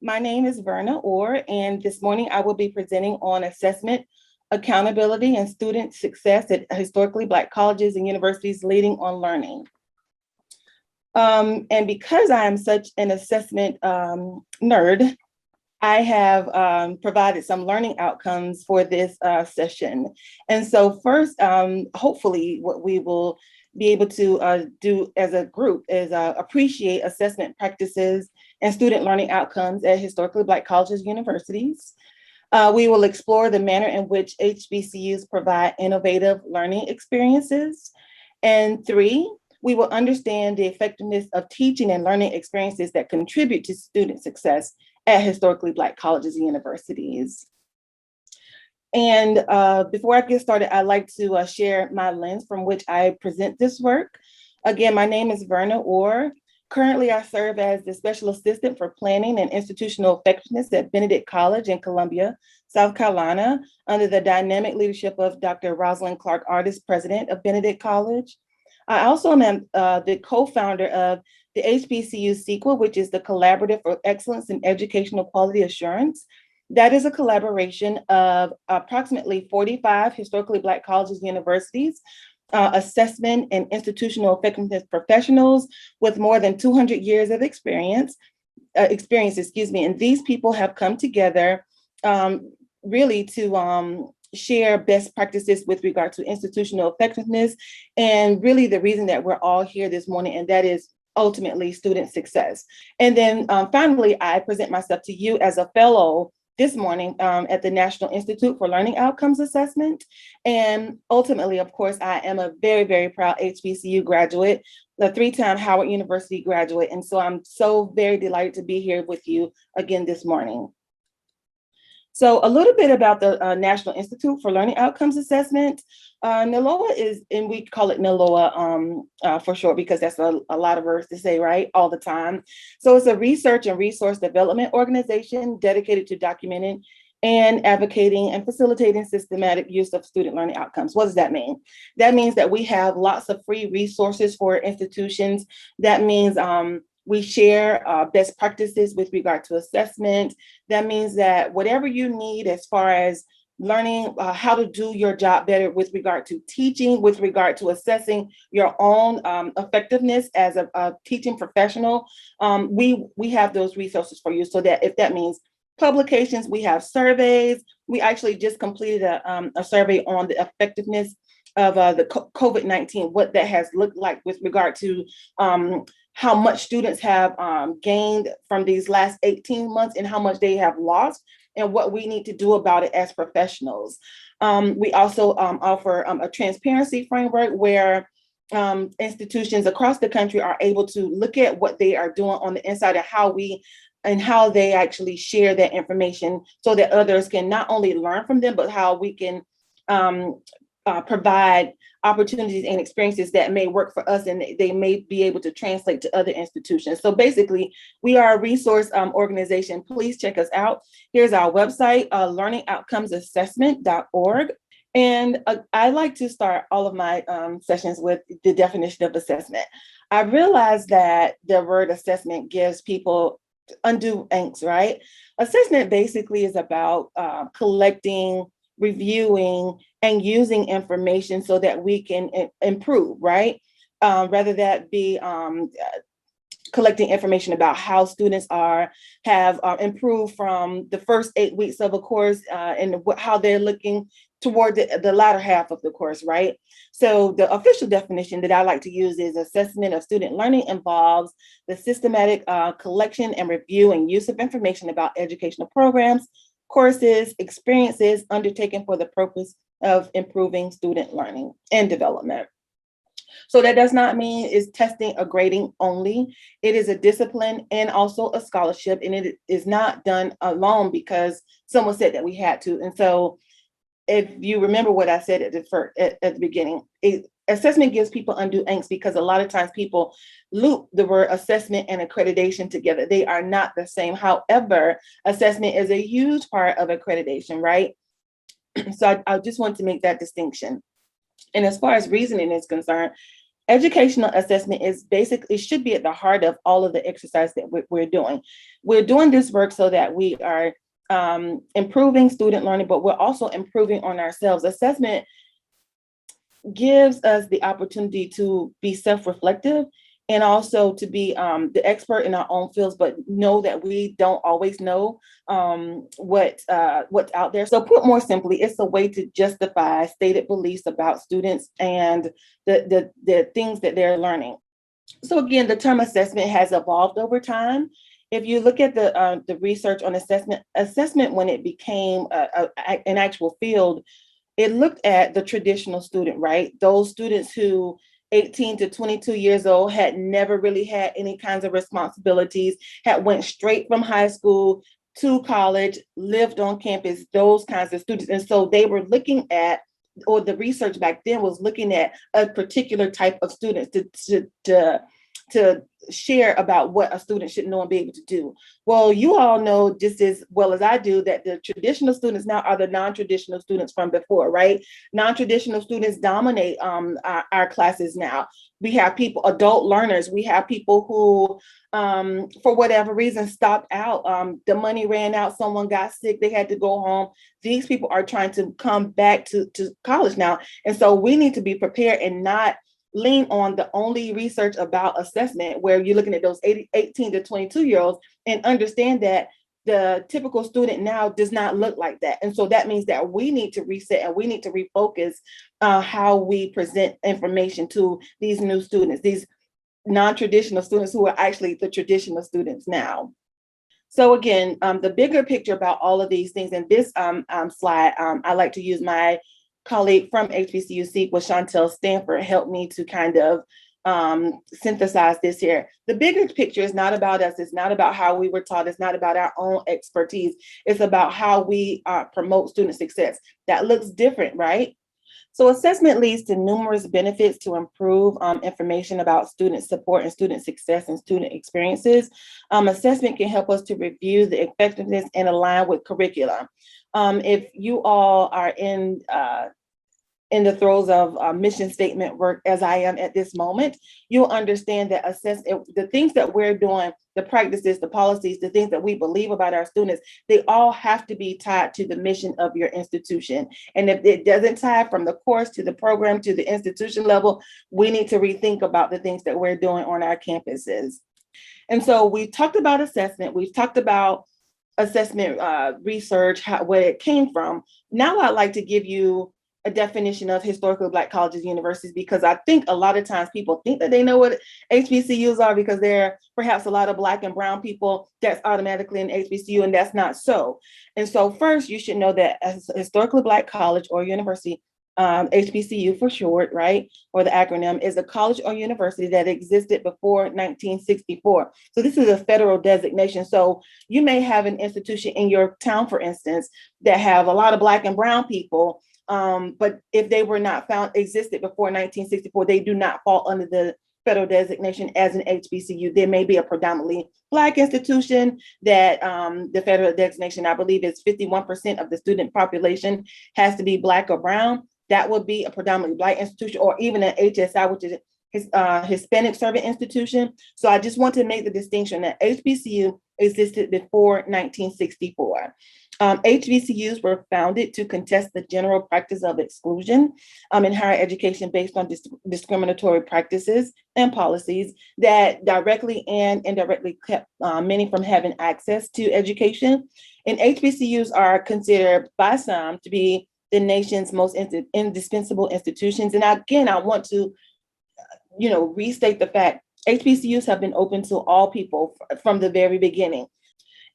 My name is Verna Orr, and this morning I will be presenting on assessment, accountability, and student success at historically Black colleges and universities leading on learning. And because I am such an assessment nerd, I have provided some learning outcomes for this session. And so first, hopefully what we will be able to do as a group is appreciate assessment practices and student learning outcomes at historically Black colleges and universities. We will explore the manner in which HBCUs provide innovative learning experiences. And three, we will understand the effectiveness of teaching and learning experiences that contribute to student success at historically Black colleges and universities. And before I get started, I'd like to share my lens from which I present this work. Again, my name is Verna Orr. Currently, I serve as the Special Assistant for Planning and Institutional Effectiveness at Benedict College in Columbia, South Carolina, under the dynamic leadership of Dr. Rosalind Clark Artis, President of Benedict College. I also am the co-founder of the HBCU CEQA, which is the Collaborative for Excellence in Educational Quality Assurance. That is a collaboration of approximately 45 historically Black colleges and universities, assessment and institutional effectiveness professionals with more than 200 years of experience, and these people have come together really to share best practices with regard to institutional effectiveness, and really the reason that we're all here this morning, and that is ultimately student success. And then finally, I present myself to you as a fellow this morning at the National Institute for Learning Outcomes Assessment. And ultimately, of course, I am a very, very proud HBCU graduate, a three-time Howard University graduate. And so I'm so very delighted to be here with you again this morning. So a little bit about the National Institute for Learning Outcomes Assessment. NILOA is, and we call it NILOA for short, because that's a lot of words to say, right, all the time. So it's a research and resource development organization dedicated to documenting and advocating and facilitating systematic use of student learning outcomes. What does that mean? That means that we have lots of free resources for institutions. That means we share best practices with regard to assessment. That means that whatever you need as far as learning how to do your job better with regard to teaching, with regard to assessing your own effectiveness as a teaching professional, we have those resources for you. So that if that means publications, we have surveys. We actually just completed a survey on the effectiveness of the COVID-19, what that has looked like with regard to how much students have gained from these last 18 months and how much they have lost, and what we need to do about it as professionals. We also offer a transparency framework where institutions across the country are able to look at what they are doing on the inside and how they actually share that information so that others can not only learn from them, but how we can provide opportunities and experiences that may work for us and they may be able to translate to other institutions. So basically, we are a resource organization. Please check us out. Here's our website, learningoutcomesassessment.org. And I like to start all of my sessions with the definition of assessment. I realized that the word assessment gives people undue angst, right? Assessment basically is about collecting, reviewing, and using information so that we can improve, right? Rather that be collecting information about how students have improved from the first 8 weeks of a course and how they're looking toward the latter half of the course, right? So the official definition that I like to use is assessment of student learning involves the systematic collection and review and use of information about educational programs, courses, experiences undertaken for the purpose of improving student learning and development. So that does not mean it's testing or grading only. It is a discipline and also a scholarship, and it is not done alone because someone said that we had to. And so if you remember what I said at the beginning, assessment gives people undue angst because a lot of times people loop the word assessment and accreditation together. They are not the same. However, assessment is a huge part of accreditation, right? So I just want to make that distinction. And as far as reasoning is concerned, Educational assessment is basically should be at the heart of all of the exercise that we're doing. We're doing this work so that we are improving student learning, but we're also improving on ourselves. Assessment gives us the opportunity to be self-reflective and also to be the expert in our own fields, but know that we don't always know what's out there. So put more simply, it's a way to justify stated beliefs about students and the things that they're learning. So again, the term assessment has evolved over time. If you look at the research on assessment when it became an actual field, it looked at the traditional student, right? Those students who 18 to 22 years old had never really had any kinds of responsibilities, had went straight from high school to college, lived on campus, those kinds of students. And so they were looking at, or the research back then was looking at a particular type of students to share about what a student should know and be able to do. Well, you all know just as well as I do that the traditional students now are the non-traditional students from before, right? Non-traditional students dominate our classes now. We have people, adult learners, we have people who, for whatever reason, stopped out. The money ran out, someone got sick, they had to go home. These people are trying to come back to college now. And so we need to be prepared and not lean on the only research about assessment where you're looking at those 18 to 22-year-olds and understand that the typical student now does not look like that. And so that means that we need to reset and we need to refocus how we present information to these new students, these non-traditional students who are actually the traditional students now. So again, the bigger picture about all of these things, and this slide, I like to use my colleague from HBCU SEEK with Chantel Stanford helped me to kind of synthesize this here. The bigger picture is not about us. It's not about how we were taught. It's not about our own expertise. It's about how we promote student success. That looks different, right? So assessment leads to numerous benefits to improve information about student support and student success and student experiences. Assessment can help us to review the effectiveness and align with curricula. If you all are in the throes of mission statement work, as I am at this moment, you'll understand that the things that we're doing, the practices, the policies, the things that we believe about our students, they all have to be tied to the mission of your institution. And if it doesn't tie from the course to the program to the institution level, we need to rethink about the things that we're doing on our campuses. And so we talked about assessment, we've talked about assessment research, where it came from. Now I'd like to give you a definition of historically Black colleges, universities, because I think a lot of times people think that they know what HBCUs are because there are perhaps a lot of Black and brown people that's automatically an HBCU, and that's not so. And so first, you should know that as a historically Black college or university, HBCU for short, right, or the acronym, is a college or university that existed before 1964. So this is a federal designation. So you may have an institution in your town, for instance, that have a lot of Black and brown people, but if they were not found existed before 1964, they do not fall under the federal designation as an HBCU. There may be a predominantly Black institution that the federal designation, I believe, is 51% of the student population has to be Black or brown. That would be a predominantly Black institution, or even an HSI, which is Hispanic Serving Institution. So I just want to make the distinction that HBCU existed before 1964. HBCUs were founded to contest the general practice of exclusion in higher education based on discriminatory practices and policies that directly and indirectly kept many from having access to education. And HBCUs are considered by some to be the nation's most indispensable institutions. And again, I want to, restate the fact HBCUs have been open to all people from the very beginning.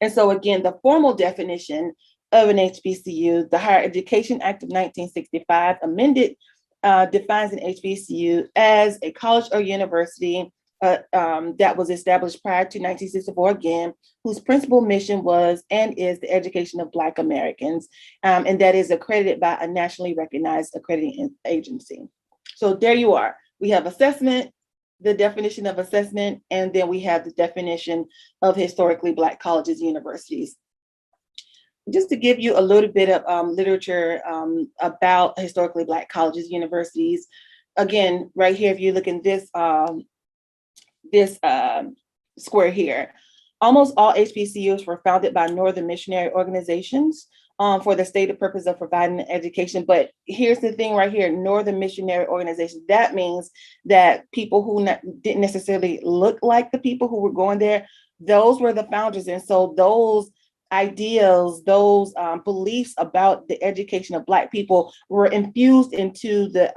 And so again, the formal definition of an HBCU, the Higher Education Act of 1965 amended, defines an HBCU as a college or university that was established prior to 1964, again, whose principal mission was and is the education of Black Americans, and that is accredited by a nationally recognized accrediting agency. So there you are. We have assessment, the definition of assessment, and then we have the definition of historically Black colleges, universities. Just to give you a little bit of literature about historically Black colleges, universities, again, right here, if you look in this square here, almost all HBCUs were founded by Northern missionary organizations for the stated purpose of providing education. But here's the thing right here, Northern missionary organizations. That means that people who didn't necessarily look like the people who were going there, those were the founders. And so those ideals, those beliefs about the education of Black people were infused into the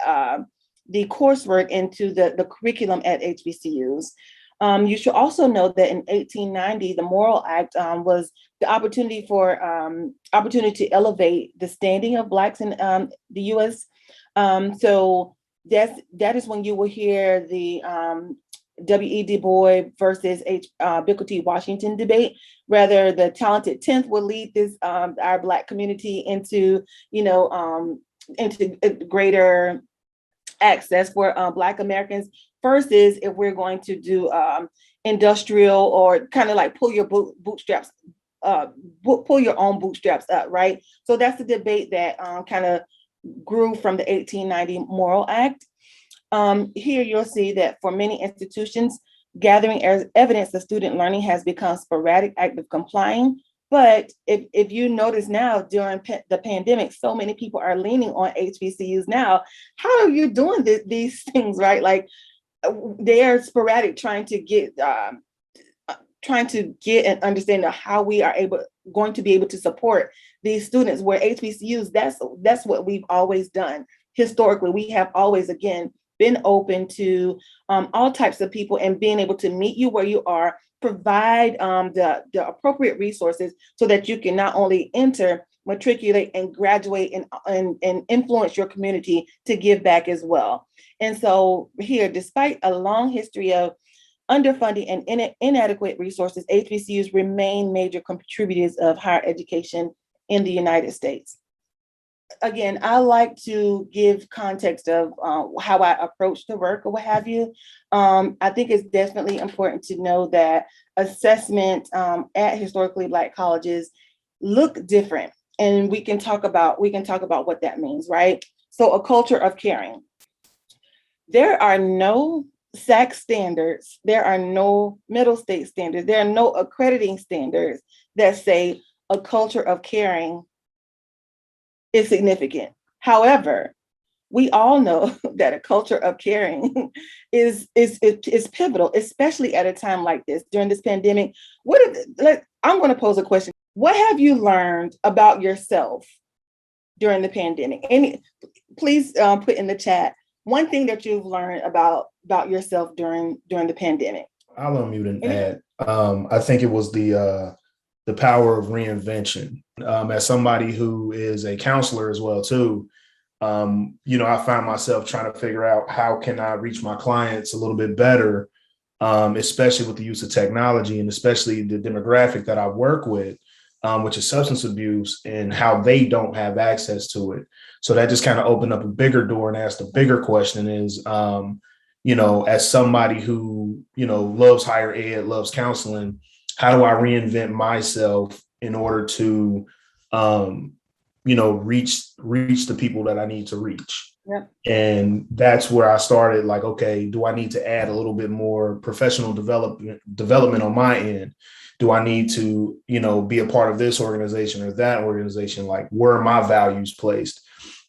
coursework, into the curriculum at HBCUs. You should also know that in 1890, the Morrill Act was the opportunity to elevate the standing of Blacks in the U.S. So that is when you will hear the W.E. Du Bois versus Booker T. Washington debate. Rather, the talented 10th will lead this our Black community into into greater access for Black Americans. First is if we're going to do industrial, or kind of like pull your bootstraps, pull your own bootstraps up, right? So that's the debate that kind of grew from the 1890 Morrill Act. Here you'll see that for many institutions, gathering evidence of student learning has become sporadic act of complying. But if you notice now during the pandemic, so many people are leaning on HBCUs now. How are you doing these things, right? Like they are sporadic, trying to get an understanding of how we are going to be able to support these students. Where HBCUs, that's what we've always done. Historically, we have always, again, been open to all types of people, and being able to meet you where you are, provide the appropriate resources so that you can not only enter, matriculate, and graduate, and influence your community to give back as well. And so here, despite a long history of underfunding and inadequate resources, HBCUs remain major contributors of higher education in the United States. Again, I like to give context of how I approach the work or what have you. I think it's definitely important to know that assessment at historically Black colleges look different, and we can talk about what that means, right? So a culture of caring. There are no SAC standards, there are no middle state standards, there are no accrediting standards that say a culture of caring is significant. However, we all know that a culture of caring is pivotal, especially at a time like this, during this pandemic. I'm going to pose a question. What have you learned about yourself during the pandemic? Please put in the chat one thing that you've learned about yourself during the pandemic. I'll unmute and add. I think it was the power of reinvention. As somebody who is a counselor as well too, I find myself trying to figure out how can I reach my clients a little bit better, especially with the use of technology, and especially the demographic that I work with, which is substance abuse, and how they don't have access to it. So that just kind of opened up a bigger door and asked a bigger question is, as somebody who, loves higher ed, loves counseling, how do I reinvent myself in order to, reach the people that I need to reach? Yep. And that's where I started, like, okay, do I need to add a little bit more professional development on my end? Do I need to, be a part of this organization or that organization? Like, where are my values placed?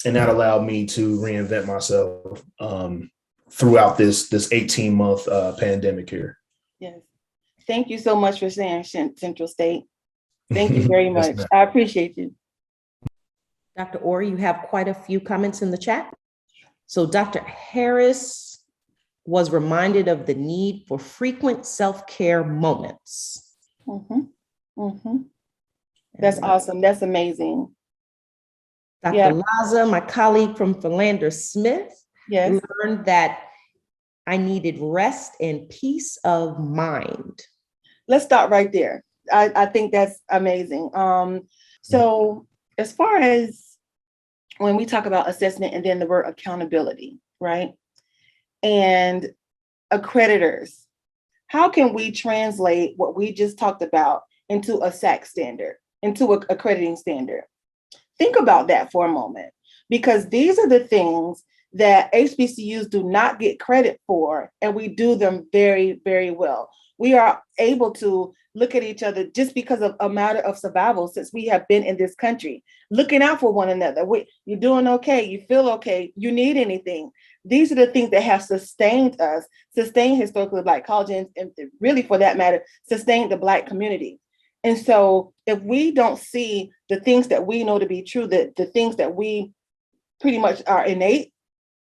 And that allowed me to reinvent myself throughout this 18-month pandemic here. Yes. Thank you so much for saying Central State. Thank you very much. Yes, I appreciate you. Dr. Orr, you have quite a few comments in the chat. So Dr. Harris was reminded of the need for frequent self-care moments. Mm-hmm. Mm-hmm. That's awesome. That's amazing. Dr. Laza, my colleague from Philander Smith, yes, learned that I needed rest and peace of mind. Let's start right there. I think that's amazing. So as far as when we talk about assessment and then the word accountability, right? And accreditors, how can we translate what we just talked about into a SAC standard, into an accrediting standard? Think about that for a moment, because these are the things that HBCUs do not get credit for, and we do them very, very well. We are able to look at each other just because of a matter of survival since we have been in this country, looking out for one another. You're doing okay, you feel okay, you need anything. These are the things that have sustained us, sustained historically Black colleges, and really for that matter, sustained the Black community. And so if we don't see the things that we know to be true, the things that we pretty much are innate,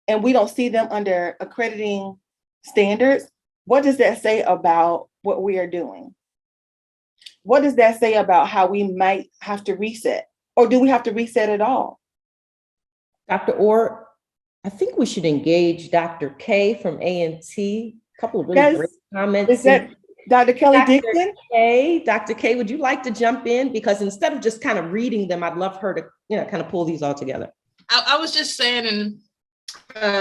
and we don't see them under accrediting standards, what does that say about what we are doing? What does that say about how we might have to reset? Or do we have to reset at all? Dr. Orr, I think we should engage Dr. K from A&T. A couple of really great comments. Is that Dr. Kelly Dixon? Dr. K, would you like to jump in? Because instead of just kind of reading them, I'd love her to, kind of pull these all together. I was just saying,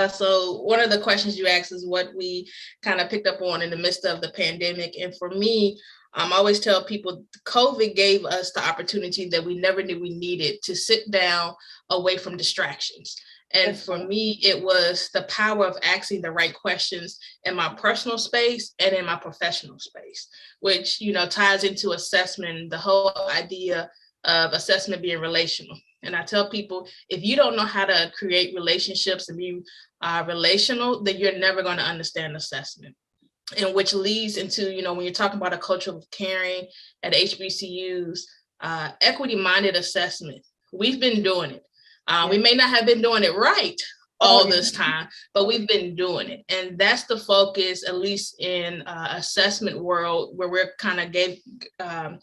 so one of the questions you asked is what we kind of picked up on in the midst of the pandemic. And for me, I always tell people COVID gave us the opportunity that we never knew we needed to sit down away from distractions. And for me, it was the power of asking the right questions in my personal space and in my professional space, which, ties into assessment, the whole idea of assessment being relational. And I tell people, if you don't know how to create relationships and be relational, then you're never going to understand assessment. And which leads into, when you're talking about a culture of caring at HBCUs, equity-minded assessment, we've been doing it. We may not have been doing it right all this time, but we've been doing it. And that's the focus, at least in assessment world, where we're kind of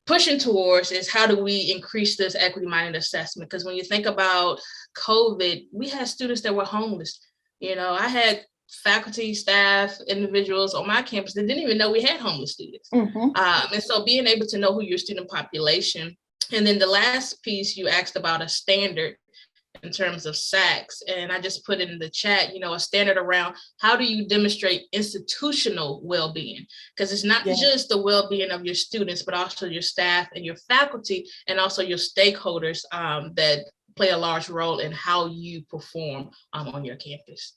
pushing towards is how do we increase this equity-minded assessment? Because when you think about COVID, we had students that were homeless. I had faculty, staff, individuals on my campus that didn't even know we had homeless students. And so being able to know who your student population. And then the last piece you asked about a standard in terms of SACS. And I just put it in the chat, a standard around how do you demonstrate institutional well-being? Because it's not just the well-being of your students, but also your staff and your faculty, and also your stakeholders that play a large role in how you perform on your campus.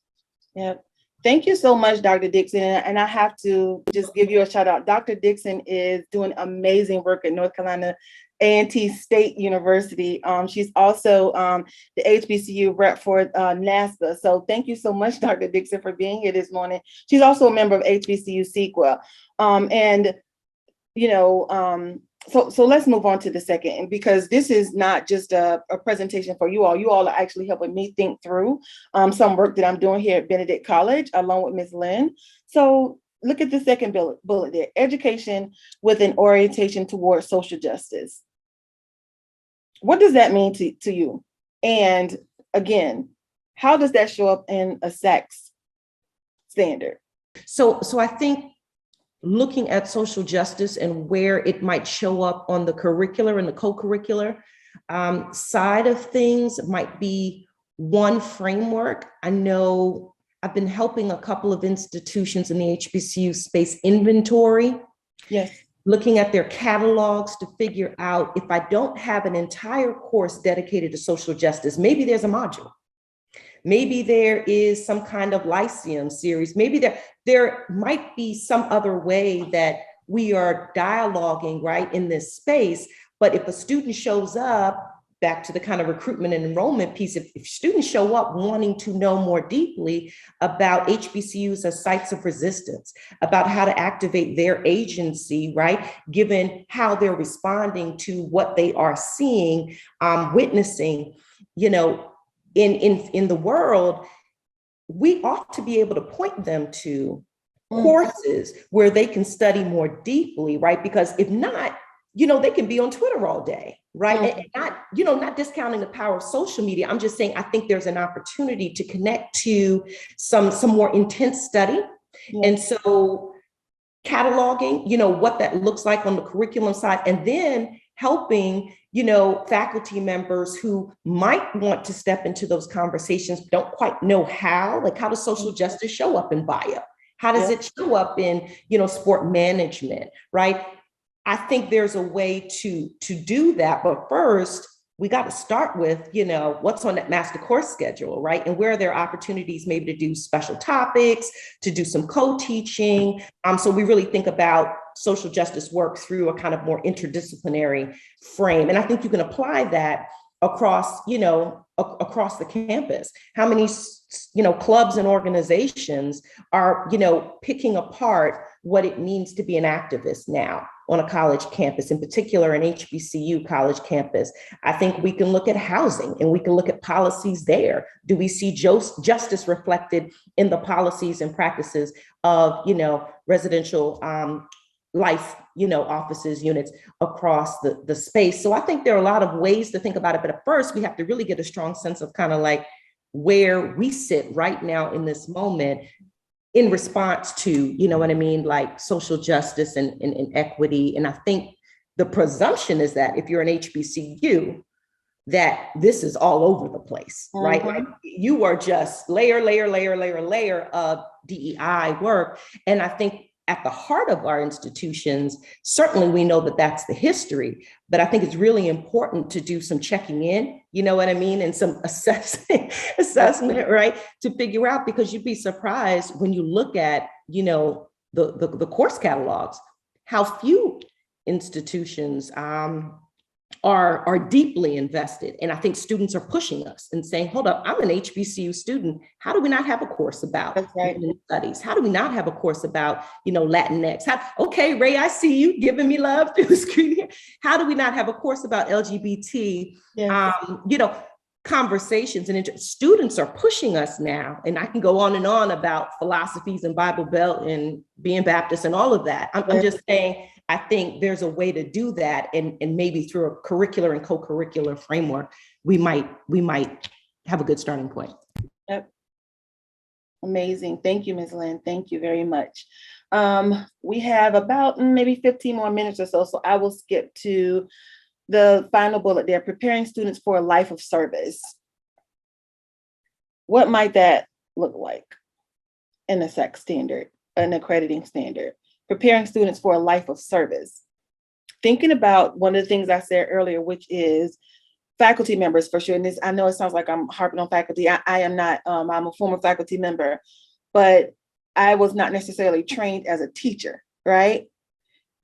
Yep. Thank you so much, Dr. Dixon. And I have to just give you a shout out. Dr. Dixon is doing amazing work at North Carolina A&T State University. She's also the HBCU rep for NASPA. So thank you so much, Dr. Dixon, for being here this morning. She's also a member of HBCU CEQA. So let's move on to the second, because this is not just a presentation for you all. You all are actually helping me think through some work that I'm doing here at Benedict College, along with Ms. Lynn. So look at the second bullet there, education with an orientation towards social justice. What does that mean to you? And again, how does that show up in a SACS standard? So I think looking at social justice and where it might show up on the curricular and the co-curricular side of things might be one framework. I know I've been helping a couple of institutions in the HBCU space inventory. Yes. Looking at their catalogs to figure out if I don't have an entire course dedicated to social justice, maybe there's a module. Maybe there is some kind of Lyceum series. Maybe there might be some other way that we are dialoguing, right, in this space. But if a student shows up, back to the kind of recruitment and enrollment piece, if students show up wanting to know more deeply about HBCUs as sites of resistance, about how to activate their agency, right, given how they're responding to what they are seeing, witnessing, in the world, we ought to be able to point them to courses where they can study more deeply, right? Because if not, they can be on Twitter all day, right? And not discounting the power of social media. I'm just saying, I think there's an opportunity to connect to some more intense study. And so cataloging, what that looks like on the curriculum side, and then helping, faculty members who might want to step into those conversations, don't quite know how, like how does social justice show up in bio? How does it show up in, sport management, right? I think there's a way to do that. But first, we got to start with, you know, what's on that master course schedule, right? And where are there opportunities maybe to do special topics, to do some co-teaching. So we really think about social justice work through a kind of more interdisciplinary frame. And I think you can apply that across, you know, across the campus. How many, you know, clubs and organizations are, you know, picking apart what it means to be an activist now on a college campus, in particular an HBCU college campus? I think we can look at housing and we can look at policies there. Do we see justice reflected in the policies and practices of, you know, residential life, you know, offices, units across the space? So I think there are a lot of ways to think about it, but at first we have to really get a strong sense of kind of like where we sit right now in this moment in response to, you know what I mean, like social justice and equity. And I think the presumption is that if you're an HBCU, that this is all over the place, right? Like you are just layer of DEI work. And I think at the heart of our institutions, certainly we know that that's the history, but I think it's really important to do some checking in, you know what I mean? And some assessment, right? To figure out, because you'd be surprised when you look at, you know, the course catalogs, how few institutions are deeply invested. And I think students are pushing us and saying, hold up, I'm an HBCU student. How do we not have a course about women's studies? How do we not have a course about, you know, Latinx? Okay, Ray, I see you giving me love through the screen here. How do we not have a course about LGBT, you know, conversations? And students are pushing us now. And I can go on and on about philosophies and Bible Belt and being Baptist and all of that. I'm just saying, I think there's a way to do that, and maybe through a curricular and co-curricular framework, we might have a good starting point. Yep. Amazing. Thank you, Ms. Lynn. Thank you very much. We have about maybe 15 more minutes or so, so I will skip to the final bullet there, preparing students for a life of service. What might that look like in a SAC standard, an accrediting standard? Preparing students for a life of service. Thinking about one of the things I said earlier, which is faculty members for sure. And this, I know it sounds like I'm harping on faculty. I am not, I'm a former faculty member, but I was not necessarily trained as a teacher, right?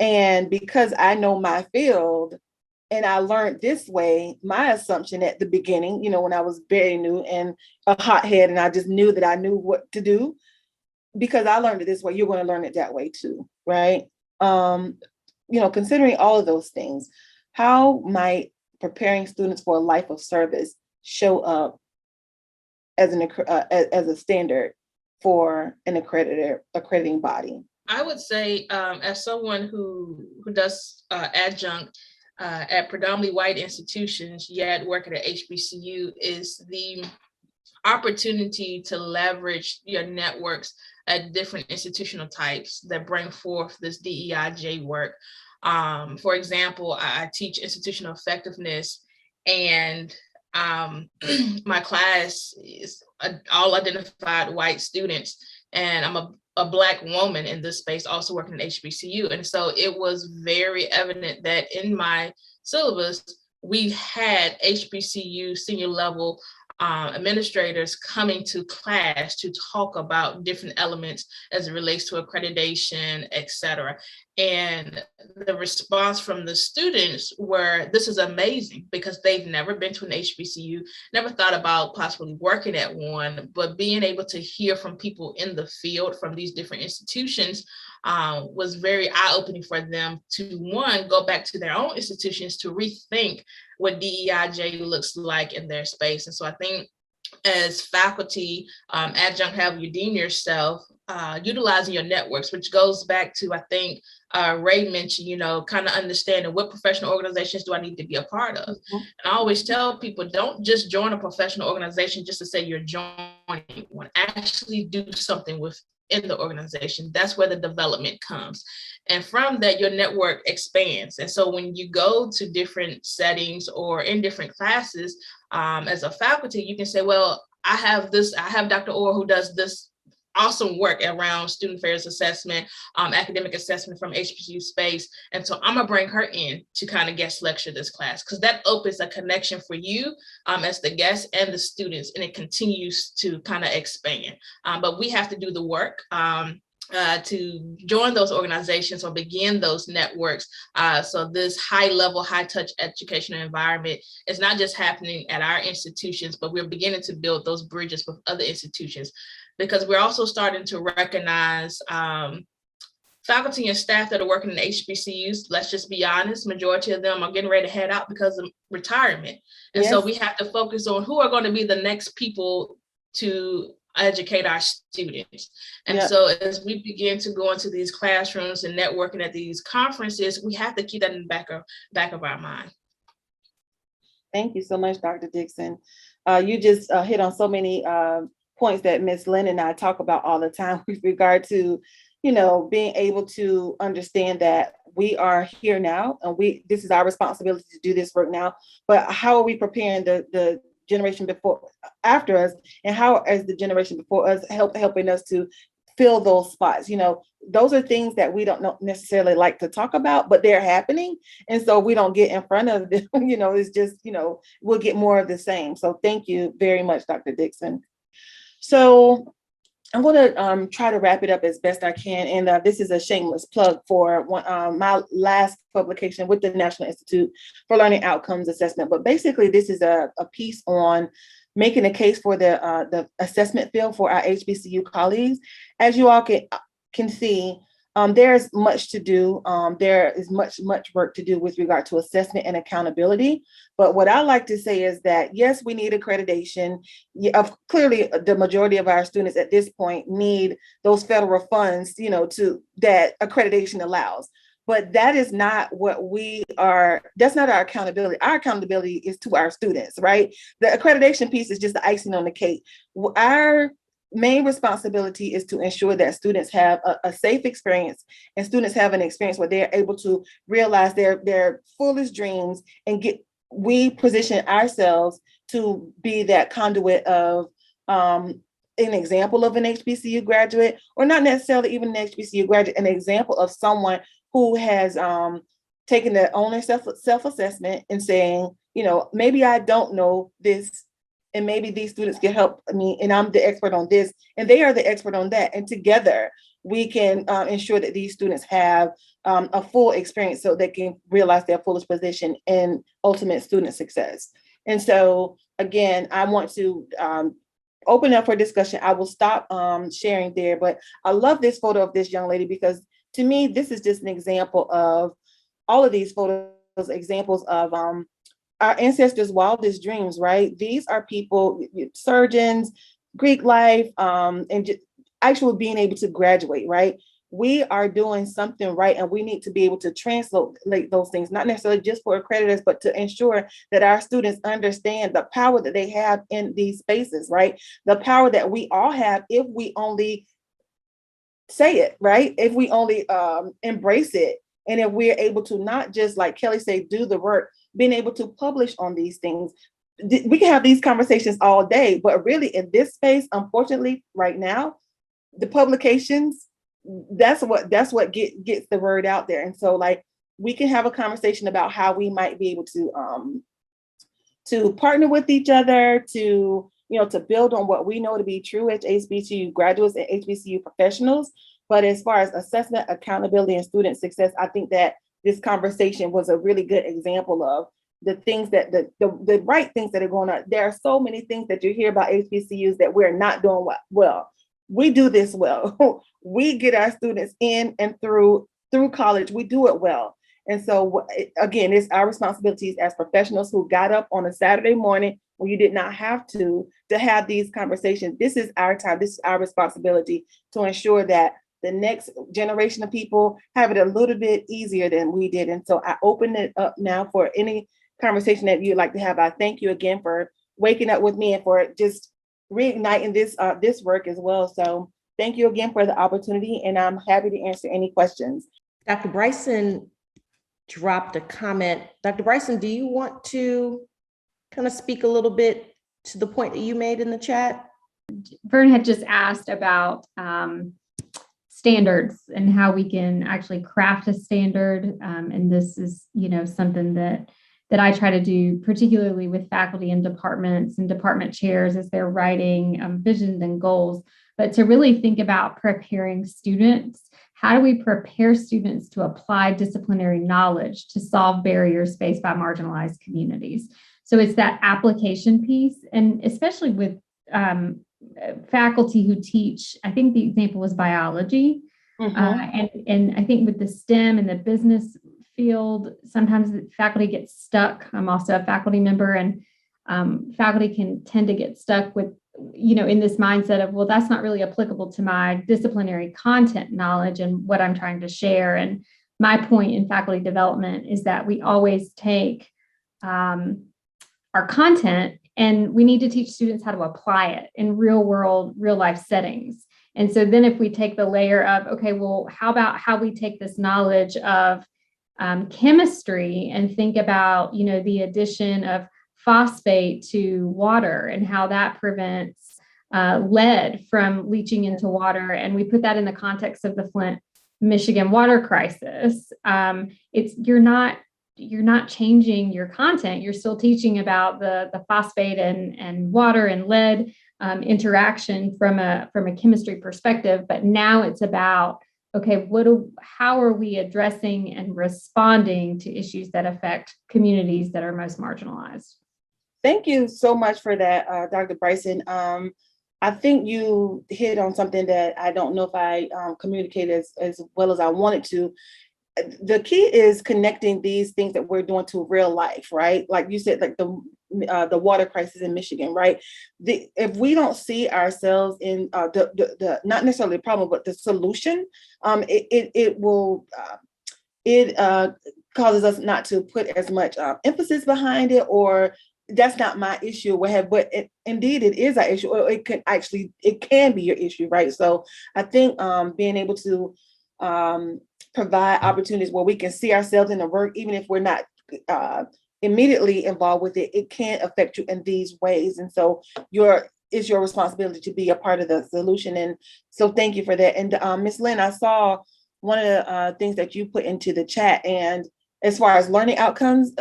And because I know my field and I learned this way, my assumption at the beginning, you know, when I was very new and a hothead and I just knew that I knew what to do, because I learned it this way, you're going to learn it that way too, right? You know, considering all of those things, how might preparing students for a life of service show up as a standard for an accrediting body? I would say, as someone who does adjunct at predominantly white institutions, yet working at HBCU, is the opportunity to leverage your networks at different institutional types that bring forth this DEIJ work. For example, I teach institutional effectiveness, and my class is all identified white students, and I'm a Black woman in this space, also working at HBCU. And so it was very evident that in my syllabus, we had HBCU senior level administrators coming to class to talk about different elements as it relates to accreditation, et cetera. And the response from the students were, this is amazing, because they've never been to an HBCU, never thought about possibly working at one, but being able to hear from people in the field from these different institutions was very eye-opening for them to, one, go back to their own institutions to rethink what DEIJ looks like in their space. And so I think as faculty, adjunct, have you deem yourself utilizing your networks, which goes back to, I think, Ray mentioned, you know, kind of understanding what professional organizations do I need to be a part of. And I always tell people, don't just join a professional organization just to say you're joining one. Actually do something within the organization. That's where the development comes. And from that, your network expands. And so when you go to different settings or in different classes, as a faculty, you can say, well, I have Dr. Orr who does this. awesome work around student affairs assessment, academic assessment from HBCU space. And so I'm gonna bring her in to kind of guest lecture this class, because that opens a connection for you as the guest and the students, and it continues to kind of expand. But we have to do the work to join those organizations or begin those networks. So this high level, high touch educational environment is not just happening at our institutions, but we're beginning to build those bridges with other institutions, because we're also starting to recognize faculty and staff that are working in HBCUs. Let's just be honest, majority of them are getting ready to head out because of retirement. And so we have to focus on who are going to be the next people to educate our students. And so as we begin to go into these classrooms and networking at these conferences, we have to keep that in the back of our mind. Thank you so much, Dr. Dixon. You just hit on so many points that Ms. Lynn and I talk about all the time with regard to, you know, being able to understand that we are here now, and this is our responsibility to do this work now, but how are we preparing the generation after us, and how is the generation before us helping us to fill those spots? You know, those are things that we don't necessarily like to talk about, but they're happening. And so we don't get in front of them, you know, it's just, you know, we'll get more of the same. So thank you very much, Dr. Dixon. So I'm going to try to wrap it up as best I can. And this is a shameless plug for my last publication with the National Institute for Learning Outcomes Assessment. But basically, this is a piece on making a case for the assessment field for our HBCU colleagues. As you all can see, there's much to do. There is much work to do with regard to assessment and accountability. But what I like to say is that, yes, we need accreditation. Clearly, the majority of our students at this point need those federal funds, you know, that accreditation allows. But that is not that's not our accountability. Our accountability is to our students, right? The accreditation piece is just the icing on the cake. Our main responsibility is to ensure that students have a safe experience, and students have an experience where they're able to realize their fullest dreams, and we position ourselves to be that conduit of an example of an HBCU graduate, or not necessarily even an HBCU graduate, an example of someone who has taken their own self-assessment and saying, you know, maybe I don't know this, and maybe these students can help me, and I'm the expert on this, and they are the expert on that. And together we can ensure that these students have a full experience so they can realize their fullest position and ultimate student success. And so, again, I want to open up for discussion. I will stop sharing there, but I love this photo of this young lady, because to me, this is just an example of all of these photos, examples of our ancestors' wildest dreams, right? These are people, surgeons, Greek life, and just actually being able to graduate, right? We are doing something right, and we need to be able to translate those things, not necessarily just for accreditors, but to ensure that our students understand the power that they have in these spaces, right? The power that we all have if we only say it, right? If we only embrace it, and if we're able to not just, like Kelly said, do the work, being able to publish on these things. We can have these conversations all day, but really in this space, unfortunately, right now, the publications, that's what gets the word out there. And so, like, we can have a conversation about how we might be able to partner with each other, to build on what we know to be true as HBCU graduates and HBCU professionals. But as far as assessment, accountability, and student success, I think that this conversation was a really good example of the things that the right things that are going on. There are so many things that you hear about HBCUs that we're not doing well. We do this well. We get our students in and through college. We do it well. And so, again, it's our responsibilities as professionals who got up on a Saturday morning when you did not have to have these conversations. This is our time. This is our responsibility to ensure that the next generation of people have it a little bit easier than we did. And so I open it up now for any conversation that you'd like to have. I thank you again for waking up with me and for just reigniting this work as well. So thank you again for the opportunity, and I'm happy to answer any questions. Dr. Bryson dropped a comment. Dr. Bryson, do you want to kind of speak a little bit to the point that you made in the chat? Vern had just asked about standards and how we can actually craft a standard. And this is, something that I try to do, particularly with faculty and departments and department chairs as they're writing visions and goals, but to really think about preparing students. How do we prepare students to apply disciplinary knowledge to solve barriers faced by marginalized communities? So it's that application piece, and especially with faculty who teach, I think the example was biology. And I think with the STEM and the business field, sometimes the faculty gets stuck. I'm also a faculty member, and faculty can tend to get stuck with, in this mindset of, well, that's not really applicable to my disciplinary content knowledge and what I'm trying to share. And my point in faculty development is that we always take our content and we need to teach students how to apply it in real world, real life settings. And so then if we take the layer of, okay, well, how about how we take this knowledge of chemistry and think about, the addition of phosphate to water and how that prevents lead from leaching into water. And we put that in the context of the Flint, Michigan water crisis. You're not changing your content. You're still teaching about the phosphate and water and lead interaction from a chemistry perspective. But now it's about, okay, how are we addressing and responding to issues that affect communities that are most marginalized? Thank you so much for that, Dr. Bryson. I think you hit on something that I don't know if I communicated as well as I wanted to. The key is connecting these things that we're doing to real life, right? Like you said, like the water crisis in Michigan, right? If we don't see ourselves in the not necessarily the problem, but the solution, it causes us not to put as much emphasis behind it, or that's not my issue, but indeed it is our issue, or it can be your issue, right? So I think being able to provide opportunities where we can see ourselves in the work, even if we're not immediately involved with it, it can affect you in these ways. And so it's your responsibility to be a part of the solution. And so thank you for that. And Ms. Lynn, I saw one of the things that you put into the chat, and as far as learning outcomes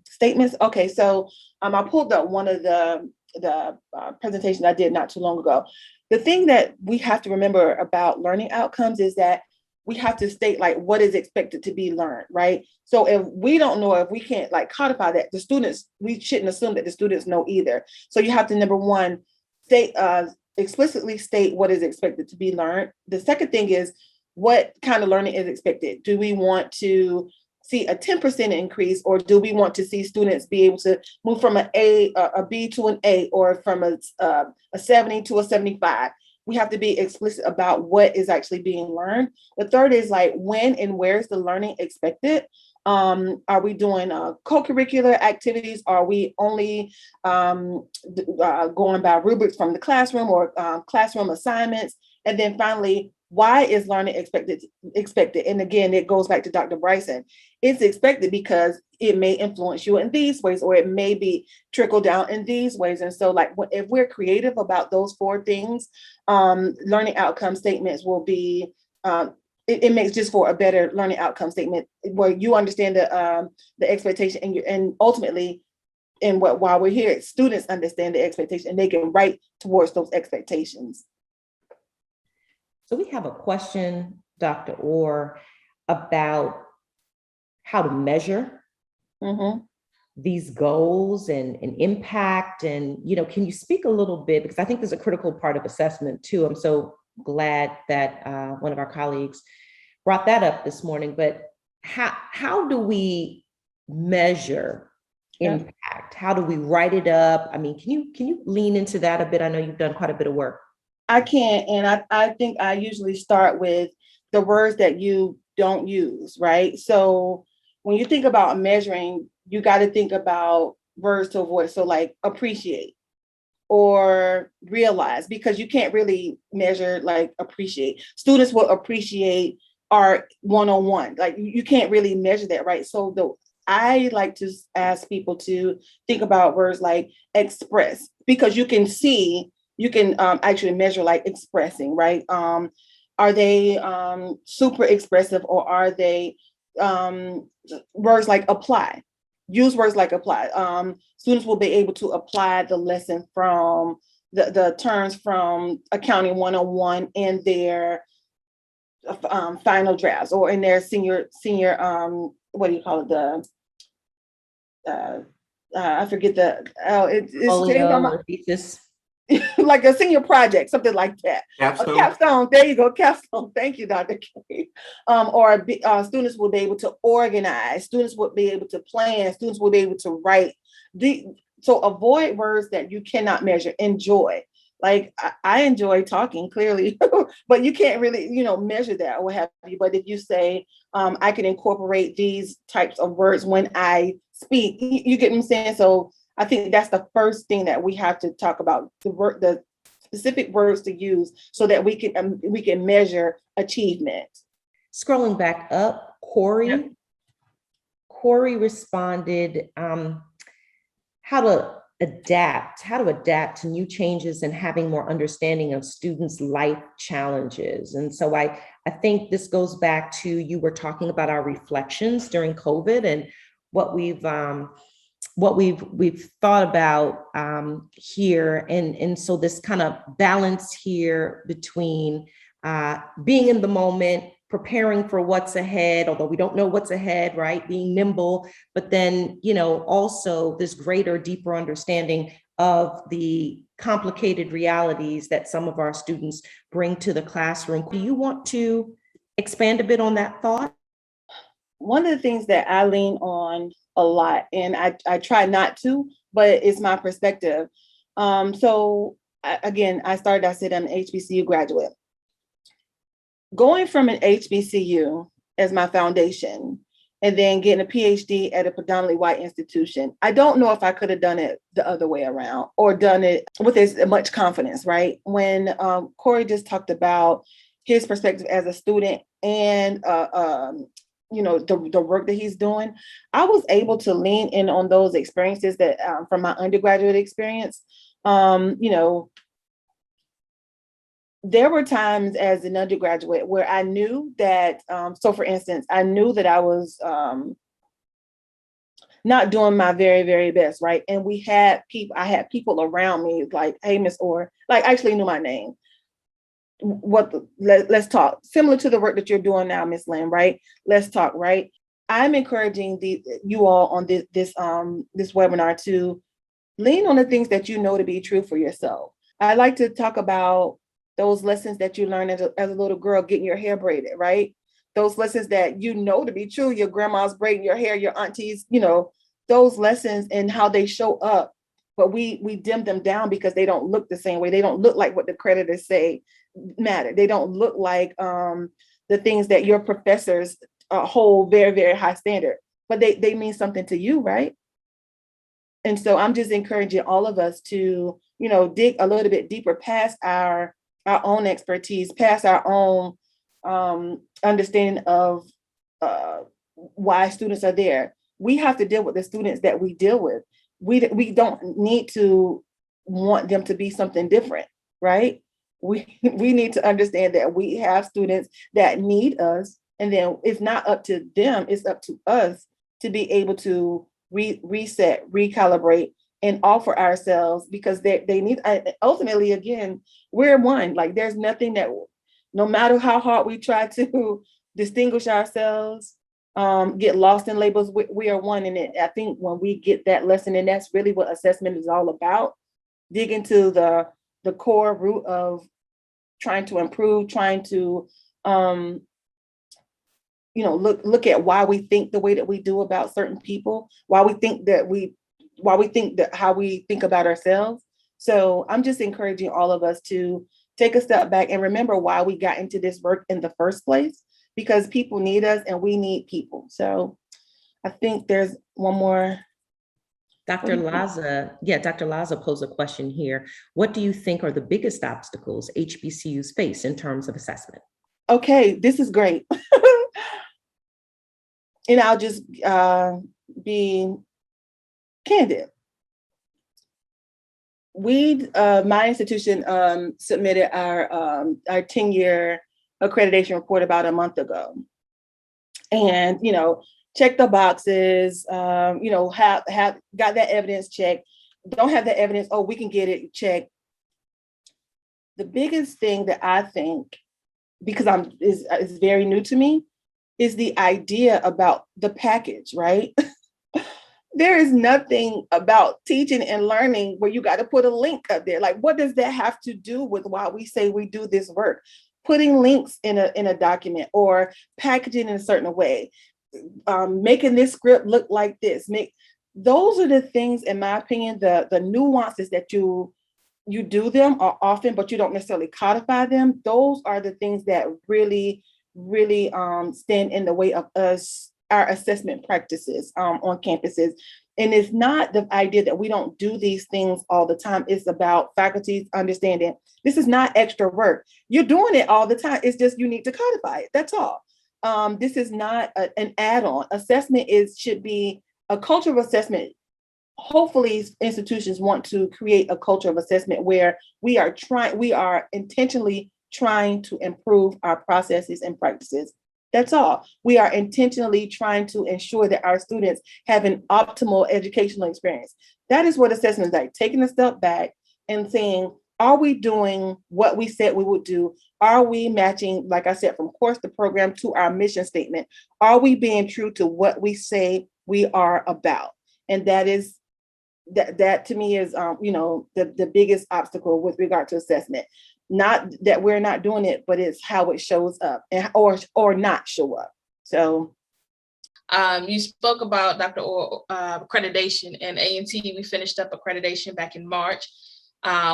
statements. Okay, so I pulled up one of the presentations I did not too long ago. The thing that we have to remember about learning outcomes is that we have to state like what is expected to be learned, right? So if we don't know, if we can't like codify that, the students, we shouldn't assume that the students know either. So you have to, number one, explicitly state what is expected to be learned. The second thing is, what kind of learning is expected? Do we want to see a 10% increase, or do we want to see students be able to move from a B to an A, or from a 70 to a 75? We have to be explicit about what is actually being learned. The third is like, when and where is the learning expected? Are we doing co-curricular activities? Are we only going by rubrics from the classroom, or classroom assignments? And then finally, why is learning expected? And again, it goes back to Dr. Bryson. It's expected because it may influence you in these ways, or it may be trickle down in these ways. And so like, if we're creative about those four things, learning outcome statements will be, it makes just for a better learning outcome statement where you understand the expectation, and ultimately, and while we're here, students understand the expectation and they can write towards those expectations. So we have a question, Dr. Orr, about how to measure these goals and impact. And, can you speak a little bit, because I think there's a critical part of assessment too. I'm so glad that one of our colleagues brought that up this morning, but how do we measure impact? How do we write it up? I mean, can you lean into that a bit? I know you've done quite a bit of work. I can, and I think I usually start with the words that you don't use, right? So when you think about measuring, you got to think about words to avoid. So like appreciate or realize, because you can't really measure like appreciate. Students will appreciate art one-on-one. Like you can't really measure that, right? So I like to ask people to think about words like express, because you can see you can actually measure like expressing, right? Are they super expressive, or are they words like apply? Use words like apply. Students will be able to apply the lesson from the terms from Accounting 101 in their final drafts, or in their senior what do you call it, I forget it's Portfolio or thesis. like a senior project, something like that. Capstone. A capstone, there you go, capstone. Thank you, Dr. K. Or students will be able to organize, students will be able to plan, students will be able to write. So avoid words that you cannot measure. Enjoy. Like I enjoy talking, clearly, but you can't really, measure that or what have you. But if you say, I can incorporate these types of words when I speak, you get what I'm saying? So I think that's the first thing that we have to talk about, the specific words to use so that we can measure achievement. Scrolling back up, Corey. Yep. Corey responded, how to adapt to new changes and having more understanding of students' life challenges. And so I think this goes back to, you were talking about our reflections during COVID and what we've thought about here. And so this kind of balance here between being in the moment, preparing for what's ahead, although we don't know what's ahead, right? Being nimble, but then, also this greater, deeper understanding of the complicated realities that some of our students bring to the classroom. Do you want to expand a bit on that thought? One of the things that I lean on a lot, and I try not to, but it's my perspective. I said I'm an HBCU graduate. Going from an HBCU as my foundation and then getting a PhD at a predominantly white institution, I don't know if I could have done it the other way around or done it with as much confidence, right? When Corey just talked about his perspective as a student and the work that he's doing, I was able to lean in on those experiences that from my undergraduate experience. There were times as an undergraduate where I knew that, so for instance, I knew that I was not doing my very, very best, right? And I had people around me like, hey, Miss Orr, like actually knew my name. Let's talk. Similar to the work that you're doing now, Miss Lynn, right? Let's talk, right? I'm encouraging you all on this webinar to lean on the things that you know to be true for yourself. I like to talk about those lessons that you learned as a little girl, getting your hair braided, right? Those lessons that you know to be true, your grandma's braiding your hair, your aunties, those lessons and how they show up, but we dim them down because they don't look the same way. They don't look like what the creditors say matter. They don't look like the things that your professors hold very, very high standard, but they mean something to you, right? And so I'm just encouraging all of us to, dig a little bit deeper past our own expertise, past our own understanding of why students are there. We have to deal with the students that we deal with. We don't need to want them to be something different, right? We need to understand that we have students that need us, and then it's not up to them, it's up to us to be able to reset, recalibrate, and offer ourselves, because they need, ultimately, again, we're one. Like there's nothing that, no matter how hard we try to distinguish ourselves, get lost in labels, we are one. And I think when we get that lesson, and that's really what assessment is all about, dig into the core root of trying to improve, trying to look at why we think the way that we do about certain people, why we think that how we think about ourselves. So I'm just encouraging all of us to take a step back and remember why we got into this work in the first place, because people need us and we need people. So I think there's one more. Dr. Laza posed a question here. What do you think are the biggest obstacles HBCUs face in terms of assessment? Okay, this is great. And I'll just be candid. my institution submitted our 10-year accreditation report about a month ago. And, check the boxes, have got that evidence checked. Don't have the evidence, we can get it checked. The biggest thing that I think, because is very new to me, is the idea about the package, right? There is nothing about teaching and learning where you got to put a link up there. Like, what does that have to do with why we say we do this work? Putting links in a document or packaging in a certain way, making this script look like this. Those are the things, in my opinion, the nuances that you do them are often, but you don't necessarily codify them. Those are the things that really, really stand in the way of our assessment practices on campuses. And it's not the idea that we don't do these things all the time. It's about faculty's understanding this is not extra work. You're doing it all the time. It's just you need to codify it. That's all. This is not an add-on. Assessment should be a culture of assessment. Hopefully institutions want to create a culture of assessment where we are intentionally trying to improve our processes and practices. That's all. We are intentionally trying to ensure that our students have an optimal educational experience. That is what assessment is like, taking a step back and saying, are we doing what we said we would do? Are we matching, like I said, from course to program to our mission statement? Are we being true to what we say we are about? And that to me is, the biggest obstacle with regard to assessment. Not that we're not doing it, but it's how it shows up or not show up. So you spoke about Dr. Orr, accreditation, and A&T. We finished up accreditation back in March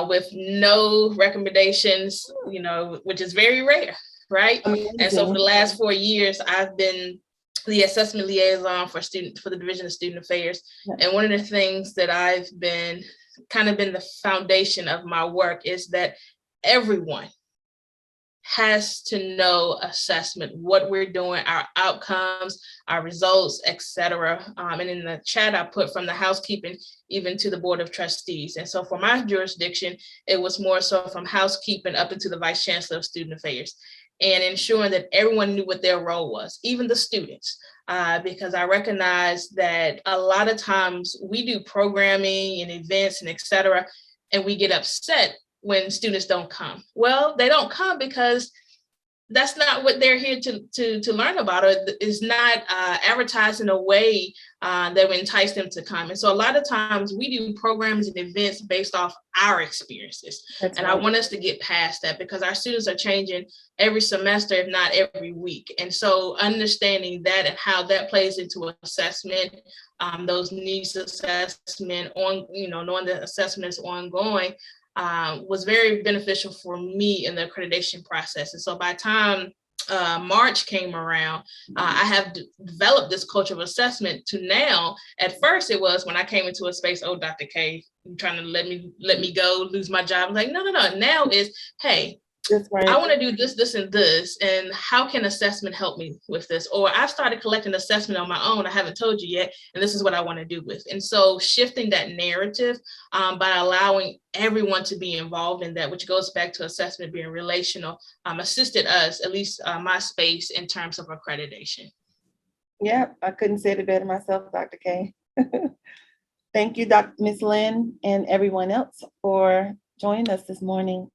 with no recommendations, which is very rare, right? amazing. And so for the last 4 years, I've been the assessment liaison for the Division of Student Affairs. Yeah. And one of the things that I've been the foundation of my work is that everyone has to know assessment, what we're doing, our outcomes, our results, etc. And in the chat, I put from the housekeeping even to the Board of Trustees. And so for my jurisdiction, it was more so from housekeeping up into the Vice Chancellor of Student Affairs, and ensuring that everyone knew what their role was, even the students, because I recognize that a lot of times we do programming and events and etc., and we get upset when students don't come. Well, they don't come because that's not what they're here to learn about, or is not advertised in a way that would entice them to come. And so a lot of times we do programs and events based off our experiences. That's and right. I want us to get past that, because our students are changing every semester, if not every week. And so understanding that and how that plays into assessment, those needs assessment, knowing that assessment is ongoing, was very beneficial for me in the accreditation process. And so by the time March came around, I have developed this culture of assessment to now. At first it was when I came into a space, Dr. K, you're trying to let me go, lose my job. I'm like, no. Now is, hey, That's right. I want to do this, and this, and how can assessment help me with this? Or I've started collecting assessment on my own, I haven't told you yet, and this is what I want to do with. And so shifting that narrative by allowing everyone to be involved in that, which goes back to assessment being relational, assisted us, at least my space, in terms of accreditation. Yeah, I couldn't say it better myself, Dr. K. Thank you, Ms. Lynn, and everyone else for joining us this morning.